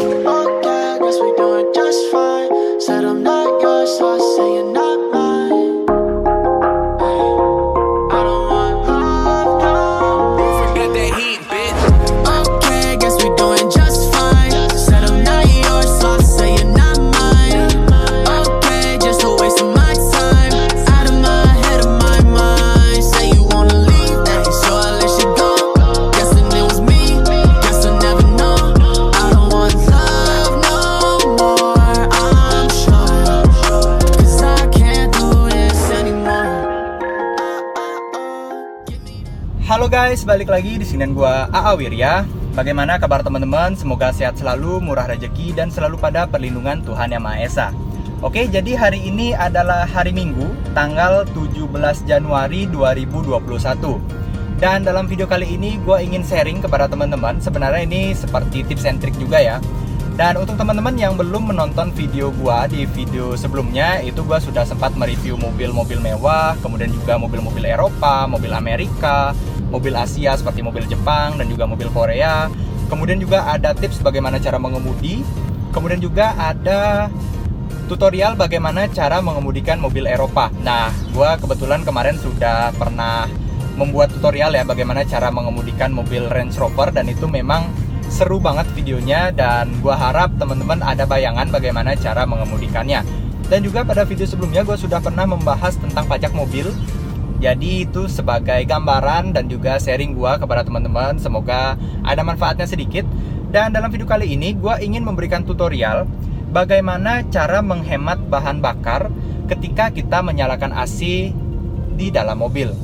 Okay, guess we doing just fine. Said I'm not yours, so I say you're not mine. Hey, I don't want love, no more. Forget that heat, bitch. Okay, guess we doing just fine. Said I'm not yours, so I say you're not mine. Okay, just a waste of my time. Out of my head, of my mind. Say you wanna leave, hey, so I let you go. Guessing it was me, guess I never know. I don't want love no more, I'm sure. Cause I can't do this anymore. Halo guys, balik lagi di sini gua AA Wirya. Bagaimana kabar teman-teman? Semoga sehat selalu, murah rezeki, dan selalu pada perlindungan Tuhan Yang Maha Esa. Oke, jadi hari ini adalah hari Minggu, tanggal 17 Januari 2021. Dan dalam video kali ini gua ingin sharing kepada teman-teman. Sebenarnya ini seperti tips and trick juga ya. Dan untuk teman-teman yang belum menonton video gua di video sebelumnya, itu gua sudah sempat mereview mobil-mobil mewah, kemudian juga mobil-mobil Eropa, mobil Amerika, mobil Asia seperti mobil Jepang dan juga mobil Korea. Kemudian juga ada tips bagaimana cara mengemudi. Kemudian juga ada tutorial bagaimana cara mengemudikan mobil Eropa. Nah, gua kebetulan kemarin sudah pernah membuat tutorial ya bagaimana cara mengemudikan mobil Range Rover, dan itu memang seru banget videonya, dan gua harap teman-teman ada bayangan bagaimana cara mengemudikannya. Dan juga pada video sebelumnya gua sudah pernah membahas tentang pajak mobil. Jadi itu sebagai gambaran dan juga sharing gua kepada teman-teman. Semoga ada manfaatnya sedikit. Dan dalam video kali ini gua ingin memberikan tutorial bagaimana cara menghemat bahan bakar ketika kita menyalakan AC di dalam mobil.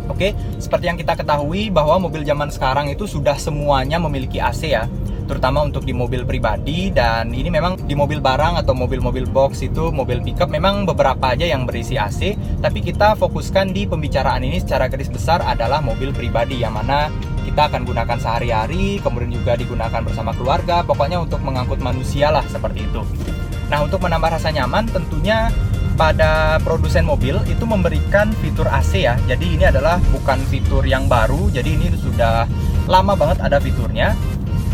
Oke, seperti yang kita ketahui bahwa mobil zaman sekarang itu sudah semuanya memiliki AC ya, terutama untuk di mobil pribadi. Dan ini memang di mobil barang atau mobil-mobil box itu, mobil pickup, memang beberapa aja yang berisi AC. Tapi kita fokuskan di pembicaraan ini secara garis besar adalah mobil pribadi, yang mana kita akan gunakan sehari-hari, kemudian juga digunakan bersama keluarga, pokoknya untuk mengangkut manusia lah, seperti itu. Nah, untuk menambah rasa nyaman tentunya pada produsen mobil itu memberikan fitur AC ya. Jadi ini adalah bukan fitur yang baru, jadi ini sudah lama banget ada fiturnya.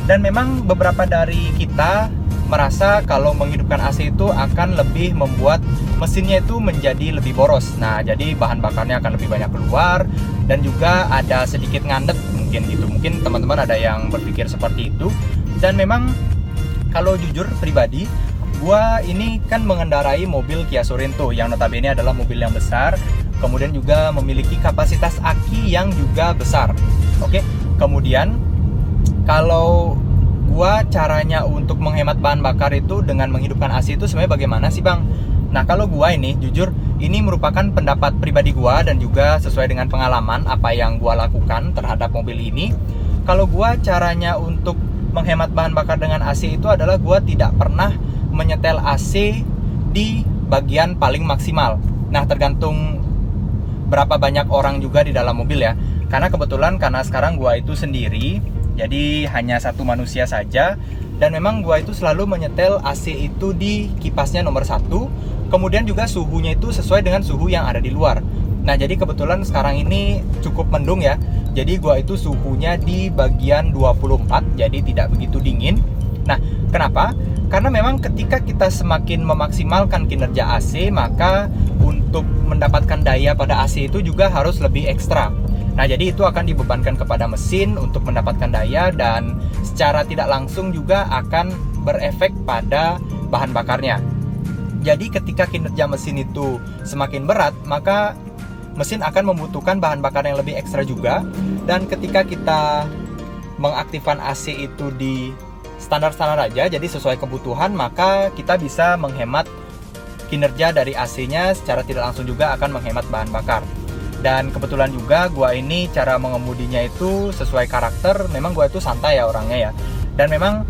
Dan memang beberapa dari kita merasa kalau menghidupkan AC itu akan lebih membuat mesinnya itu menjadi lebih boros. Nah, jadi bahan bakarnya akan lebih banyak keluar, dan juga ada sedikit ngandet mungkin gitu. Mungkin teman-teman ada yang berpikir seperti itu. Dan memang kalau jujur pribadi, gua ini kan mengendarai mobil Kia Sorento yang notabene adalah mobil yang besar, kemudian juga memiliki kapasitas aki yang juga besar. Oke, kemudian kalau gua caranya untuk menghemat bahan bakar itu dengan menghidupkan AC itu sebenarnya bagaimana sih Bang? Nah, kalau gua ini jujur ini merupakan pendapat pribadi gua dan juga sesuai dengan pengalaman apa yang gua lakukan terhadap mobil ini. Kalau gua caranya untuk menghemat bahan bakar dengan AC itu adalah gua tidak pernah menyetel AC di bagian paling maksimal. Nah, tergantung berapa banyak orang juga di dalam mobil ya. Karena kebetulan karena sekarang gua itu sendiri, jadi hanya satu manusia saja, dan memang gua itu selalu menyetel AC itu di kipasnya nomor 1. Kemudian juga suhunya itu sesuai dengan suhu yang ada di luar. Nah, jadi kebetulan sekarang ini cukup mendung ya. Jadi gua itu suhunya di bagian 24, jadi tidak begitu dingin. Nah, kenapa? Karena memang ketika kita semakin memaksimalkan kinerja AC, maka untuk mendapatkan daya pada AC itu juga harus lebih ekstra. Nah, jadi itu akan dibebankan kepada mesin untuk mendapatkan daya, dan secara tidak langsung juga akan berefek pada bahan bakarnya. Jadi ketika kinerja mesin itu semakin berat, maka mesin akan membutuhkan bahan bakar yang lebih ekstra juga. Dan ketika kita mengaktifkan AC itu di standar-standar aja, jadi sesuai kebutuhan, maka kita bisa menghemat kinerja dari AC-nya, secara tidak langsung juga akan menghemat bahan bakar. Dan kebetulan juga gua ini cara mengemudinya itu sesuai karakter. Memang gua itu santai ya orangnya ya. Dan memang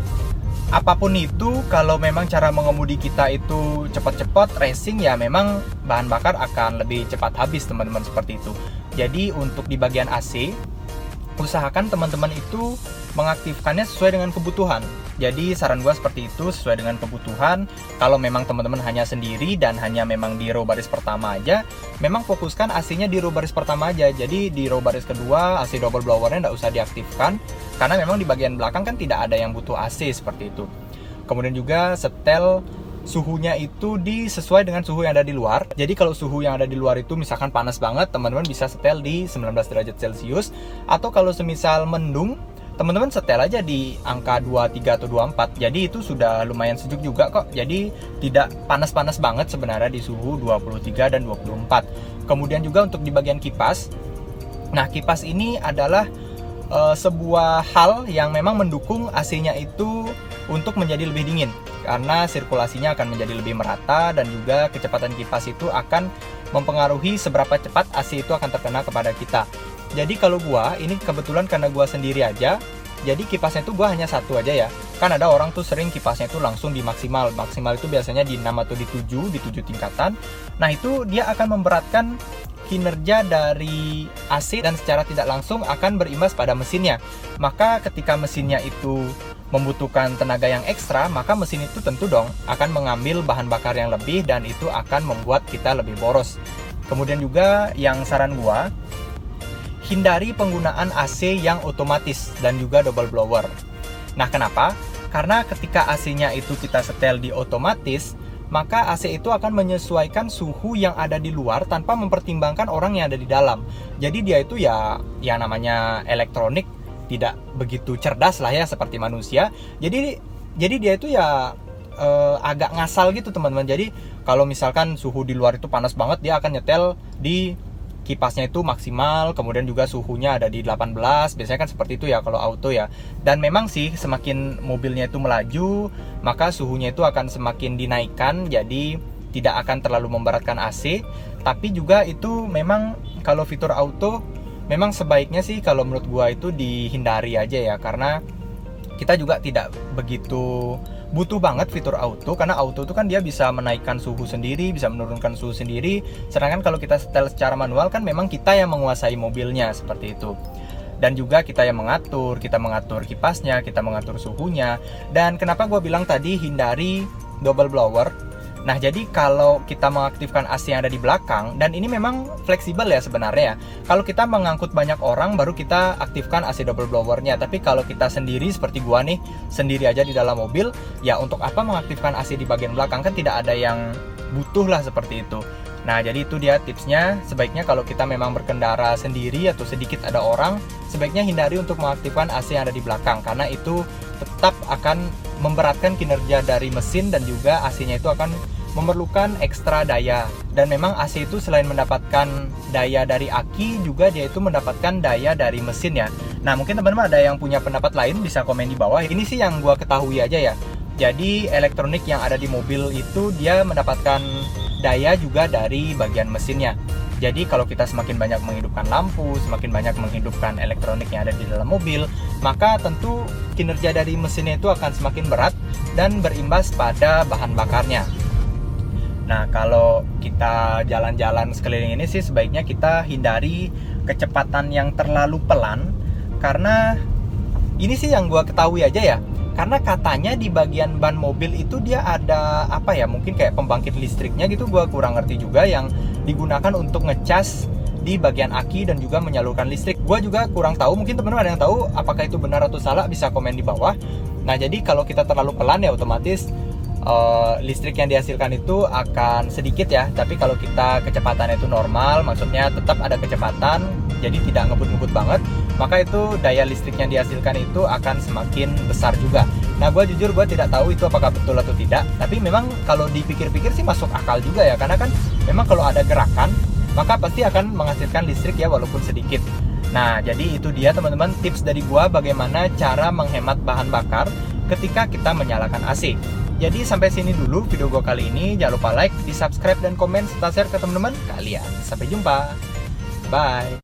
apapun itu, kalau memang cara mengemudi kita itu cepat-cepat racing, ya memang bahan bakar akan lebih cepat habis teman-teman, seperti itu. Jadi untuk di bagian AC, usahakan teman-teman itu mengaktifkannya sesuai dengan kebutuhan. Jadi saran gue seperti itu, sesuai dengan kebutuhan. Kalau memang teman-teman hanya sendiri dan hanya memang di row baris pertama aja, memang fokuskan AC-nya di row baris pertama aja. Jadi di row baris kedua AC double blowernya nggak usah diaktifkan, karena memang di bagian belakang kan tidak ada yang butuh AC seperti itu. Kemudian juga setel suhunya itu sesuai dengan suhu yang ada di luar. Jadi kalau suhu yang ada di luar itu misalkan panas banget, teman-teman bisa setel di 19 derajat Celcius. Atau kalau semisal mendung, teman-teman setel aja di angka 23 atau 24. Jadi itu sudah lumayan sejuk juga kok. Jadi tidak panas-panas banget sebenarnya di suhu 23 dan 24. Kemudian juga untuk di bagian kipas. Nah, kipas ini adalah sebuah hal yang memang mendukung AC-nya itu untuk menjadi lebih dingin, karena sirkulasinya akan menjadi lebih merata dan juga kecepatan kipas itu akan mempengaruhi seberapa cepat AC itu akan terkena kepada kita. Jadi kalau gua ini kebetulan karena gua sendiri aja, jadi kipasnya itu gua hanya satu aja ya. Kan ada orang tuh sering kipasnya itu langsung di maksimal itu biasanya di 6 atau di 7 tingkatan. Nah itu dia akan memberatkan kinerja dari AC dan secara tidak langsung akan berimbas pada mesinnya. Maka ketika mesinnya itu membutuhkan tenaga yang ekstra, maka mesin itu tentu dong akan mengambil bahan bakar yang lebih dan itu akan membuat kita lebih boros. Kemudian juga yang saran gua, hindari penggunaan AC yang otomatis dan juga double blower. Nah kenapa? Karena ketika AC-nya itu kita setel di otomatis, maka AC itu akan menyesuaikan suhu yang ada di luar tanpa mempertimbangkan orang yang ada di dalam. Jadi dia itu ya namanya elektronik tidak begitu cerdas lah ya seperti manusia. Jadi dia itu ya agak ngasal gitu teman-teman. Jadi kalau misalkan suhu di luar itu panas banget, dia akan nyetel di kipasnya itu maksimal, kemudian juga suhunya ada di 18, biasanya kan seperti itu ya kalau auto ya. Dan memang sih semakin mobilnya itu melaju, maka suhunya itu akan semakin dinaikkan, jadi tidak akan terlalu memberatkan AC. Tapi juga itu memang kalau fitur auto, memang sebaiknya sih kalau menurut gua itu dihindari aja ya, karena kita juga tidak begitu butuh banget fitur auto, karena auto itu kan dia bisa menaikkan suhu sendiri, bisa menurunkan suhu sendiri. Sedangkan kalau kita setel secara manual kan memang kita yang menguasai mobilnya seperti itu. Dan juga kita yang mengatur, kita mengatur kipasnya, kita mengatur suhunya. Dan kenapa gue bilang tadi hindari double blower? Nah jadi kalau kita mengaktifkan AC yang ada di belakang, dan ini memang fleksibel ya sebenarnya ya. Kalau kita mengangkut banyak orang baru kita aktifkan AC double blowernya. Tapi kalau kita sendiri seperti gua nih, sendiri aja di dalam mobil, ya untuk apa mengaktifkan AC di bagian belakang, kan tidak ada yang butuh lah seperti itu. Nah jadi itu dia tipsnya, sebaiknya kalau kita memang berkendara sendiri atau sedikit ada orang, sebaiknya hindari untuk mengaktifkan AC yang ada di belakang, karena itu tetap akan memberatkan kinerja dari mesin dan juga AC-nya itu akan memerlukan ekstra daya. Dan memang AC itu selain mendapatkan daya dari aki, juga dia itu mendapatkan daya dari mesin ya. Nah mungkin teman-teman ada yang punya pendapat lain, bisa komen di bawah. Ini sih yang gua ketahui aja ya. Jadi elektronik yang ada di mobil itu dia mendapatkan daya juga dari bagian mesinnya. Jadi kalau kita semakin banyak menghidupkan lampu, semakin banyak menghidupkan elektronik yang ada di dalam mobil, maka tentu kinerja dari mesinnya itu akan semakin berat dan berimbas pada bahan bakarnya. Nah kalau kita jalan-jalan sekeliling ini sih sebaiknya kita hindari kecepatan yang terlalu pelan, karena ini sih yang gua ketahui aja ya. Karena katanya di bagian ban mobil itu dia ada apa ya, mungkin kayak pembangkit listriknya gitu, gua kurang ngerti juga, yang digunakan untuk ngecas di bagian aki dan juga menyalurkan listrik. Gua juga kurang tahu, mungkin teman-teman ada yang tahu apakah itu benar atau salah, bisa komen di bawah. Nah jadi kalau kita terlalu pelan ya otomatis listrik yang dihasilkan itu akan sedikit ya. Tapi kalau kita kecepatannya itu normal, maksudnya tetap ada kecepatan, jadi tidak ngebut-ngebut banget, maka itu daya listrik yang dihasilkan itu akan semakin besar juga. Nah gue jujur gue tidak tahu itu apakah betul atau tidak, tapi memang kalau dipikir-pikir sih masuk akal juga ya, karena kan memang kalau ada gerakan maka pasti akan menghasilkan listrik ya, walaupun sedikit. Nah jadi itu dia teman-teman tips dari gue bagaimana cara menghemat bahan bakar ketika kita menyalakan AC. Jadi sampai sini dulu video gue kali ini. Jangan lupa like, di subscribe dan komen serta share ke teman-teman kalian. Sampai jumpa, bye.